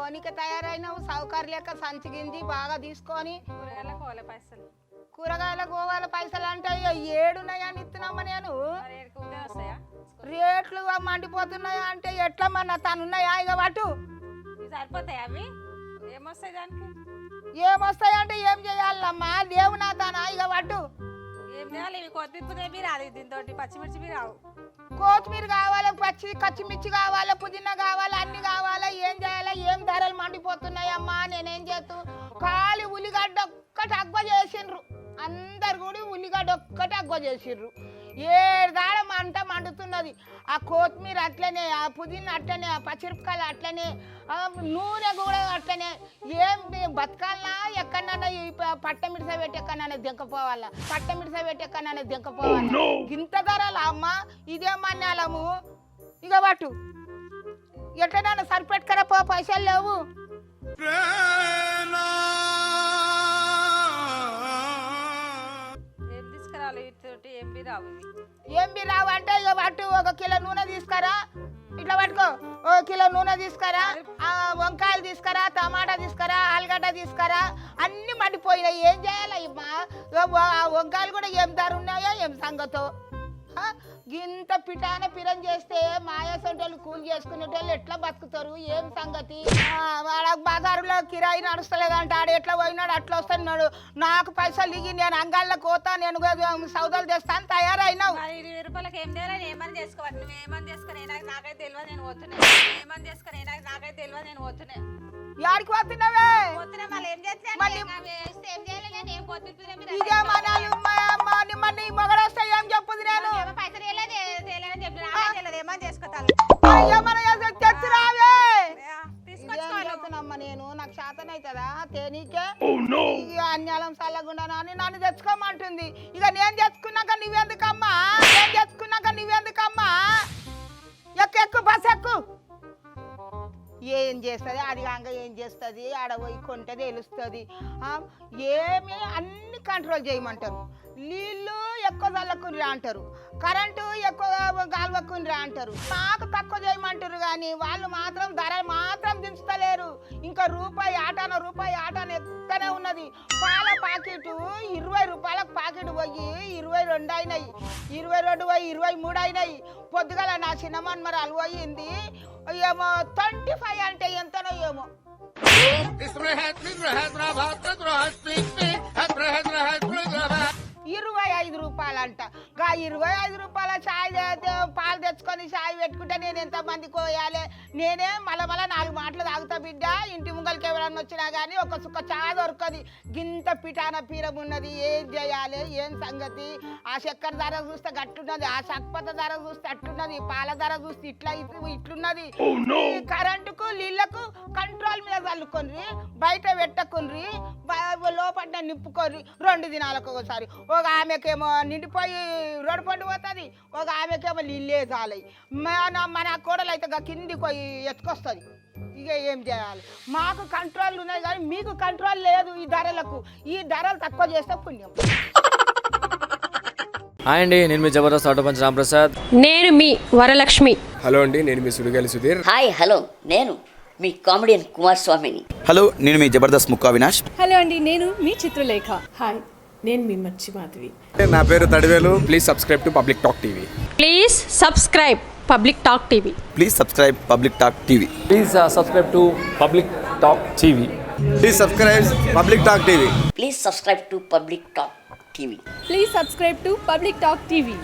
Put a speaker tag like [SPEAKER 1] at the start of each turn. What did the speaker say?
[SPEAKER 1] పోనీకి తయారైనావు సౌకర్యం లెక్క సంచి గింజి బాగా తీసుకొని కూరగాయల గోవాల పైసలు అంటే ఏడున్నాయని ఇస్తున్నామా నేను రేట్లు మండిపోతున్నాయా అంటే ఎట్లా మన తనున్నాయా ఇక వాటు
[SPEAKER 2] సరిపోతాయి అవి ఏమొస్తాయి దానికి
[SPEAKER 1] ఏమొస్తాయి అంటే ఏం చేయాలమ్మా లేవు నా తానా ఇక వాటు
[SPEAKER 2] ఏం చేయాలి ఇవి కొత్తిమీర రాదు దీంతో పచ్చిమిర్చి రావు
[SPEAKER 1] కొత్తిమీర కావాలి పచ్చిమిర్చి కావాలి పుదీనా కావాలి అన్ని కావాలి ఏం చేయాలి ఏం ధరలు మండిపోతున్నాయమ్మా నేనేం చేస్తూ ఖాళీ ఉల్లిగడ్డ ఒక్కటి అగ్వ చేసిండ్రు అందరు కూడా ఉల్లిగడ్డ ఒక్కటి అగ్వ చేసిండ్రు ఏడాడ మంట మండుతున్నది ఆ కొత్తిమీర అట్లనే ఆ పుదీనా అట్లనే ఆ పచ్చిమిరపకాయలు అట్లనే నూనె కూడా అట్లనే ఏం బతకాలనా ఎక్కడన్నా ఈ పట్టమిడిస పెట్టి ఎక్కడన్నా దింకపోవాలా పట్టమిడిస పెట్టి ఎక్కడన్నా దింకపోవాలా ఇంత ధరలా అమ్మ ఇదేమన్నాలము ఇక పట్టు ఎట్లనన్నా సరిపెట్టుకరా పో పైసలు లేవు ఏం రావు అంటే ఇక పట్టు 1 కిలో నూనె తీసుకురా ఇట్లా పట్టుకో 1 కిలో నూనె తీసుకురా వంకాయలు తీసుకురా టమాటా తీసుకురా ఆలుగడ్డ తీసుకురా అన్ని మండిపోయినాయి ఏం చేయాలి వంకాయలు కూడా ఏం ధర ఉన్నాయో ఏం సంగతో గింత పిటాన పిరం చేస్తే మాయాసంటోళ్ళు కూలి చేసుకునేటోళ్ళు ఎట్లా బతుకుతారు ఏం సంగతి వాడ బజారులో కిరాయి నడుస్తలేదంట ఆడ ఎట్లా పోయినాడు అట్లా వస్తున్నాడు నాకు పైసలు ఇగి నేను అంగాళ్ళ కోతా నేను సౌదాలు తెస్తాను తయారైనావు
[SPEAKER 2] 20 రూపాయలకి ఏం చేయాలి ఏమని చేసుకోవాలి నువ్వు ఏమని చేసుకుని నాకైతే తెలియదు నేను పోతున్నా ఏమని చేసుకుని నాకైతే తెలియదు నేను పోతున్నా
[SPEAKER 1] యాడికి పోతున్నావే
[SPEAKER 2] పోతున్నా మళ్ళీ ఏం చేస్తా ఏం చేయాలి నేను ఏం పోతున్నా
[SPEAKER 1] ఇదే మనాలి మనీ మొగడొస్తే ఏం చెప్పుది నేను
[SPEAKER 2] పైసలు ఏమని చేసుకోవాలి
[SPEAKER 1] తీసుకొచ్చుకోవాలమ్మా నేను నాకు శాతం అవుతుందా తేనీకే అన్యాలం చల్లగుండా అని నన్ను తెచ్చుకోమంటుంది ఇక నేను తెచ్చుకున్నాక నువ్వెందుకమ్మా ఎక్కు బస్ ఎక్కు ఏం చేస్తుంది అది కాక ఏం చేస్తుంది ఆడ పోయి కొంటే తెలుస్తుంది ఏమి అన్ని కంట్రోల్ చేయమంటారు నీళ్ళు ఎక్కువ చల్లకునిరా అంటారు కరెంటు ఎక్కువ గాల్వకునిరా అంటారు నాకు తక్కువ చేయమంటారు కానీ వాళ్ళు మాత్రం ధర మాత్రం దించుతలేరు ఇంకా రూపాయి ఆటాన ఎక్కనే ఉన్నది పాల ప్యాకెట్ 20 రూపాయలకు ప్యాకెట్ పోయి 22 అయినాయి 22 పోయి 23 అయినాయి పొద్దుగల నా చిన్నమన్మరాలు పోయింది ఏమో 25 అంటే ఎంతనో ఏమో 25 రూపాయలంట 25 రూపాయల చాయ్ పాలు తెచ్చుకొని చాయ్ పెట్టుకుంటే నేను ఎంత మంది కోయాలి నేనే మళ్ళా 4 మాటలు తాగుతా బిడ్డ ఇంటి ముంగలికి ఎవరన్నా వచ్చినా కానీ ఒక సుక్క చాయ్ దొరకది గింత పిటాన పీరం ఉన్నది ఏం చేయాలి ఏం సంగతి ఆ చక్కెర ధర చూస్తే గట్లున్నది ఆ చక్పత ధర చూస్తే అట్లున్నది పాల ధర చూస్తే ఇట్లున్నది కరెంటుకు నీళ్లకు కంట్రోల్ మీద చల్లుకొని బయట పెట్టకుని లోపల నింపుకొని 2 దినాలకు ఒకసారి ఒక ఆమెకేమో నిండిపోయి రోడ్డు పండు పోతుంది ఒక ఆమెకేమో నీళ్ళే చాలయి మన కోడలు అయితే కిందికి పోయి ఎత్తుకొస్తుంది ఇక ఏం చేయాలి మాకు కంట్రోల్ ఉన్నాయి కానీ మీకు కంట్రోల్ లేదు ఈ ధరలకు ఈ ధరలు తక్కువ చేస్తే పుణ్యం
[SPEAKER 3] హాయ్ అండి నేను మీ జబర్దస్త్ ఆటో పంచ్ రాంప్రసాద్
[SPEAKER 4] నేను మీ వరలక్ష్మి
[SPEAKER 5] హలో అండి నేను మీ సుడిగాలి సుధీర్
[SPEAKER 6] హాయ్ హలో నేను మీ కామెడియన్ కుమార్ స్వామిని
[SPEAKER 7] హలో నేను మీ జబర్దస్త్ ముక్కా వినాష్
[SPEAKER 8] హలో అండి నేను మీ చిత్రలేఖ హాయ్ నేను మీ మచ్చి మాధవి
[SPEAKER 5] నా పేరు Thadivelu please subscribe to public talk TV
[SPEAKER 4] please subscribe public talk TV
[SPEAKER 7] please subscribe public talk TV
[SPEAKER 3] please subscribe to public talk TV
[SPEAKER 5] please subscribe public talk TV
[SPEAKER 6] please subscribe to public talk TV
[SPEAKER 8] please subscribe to public talk TV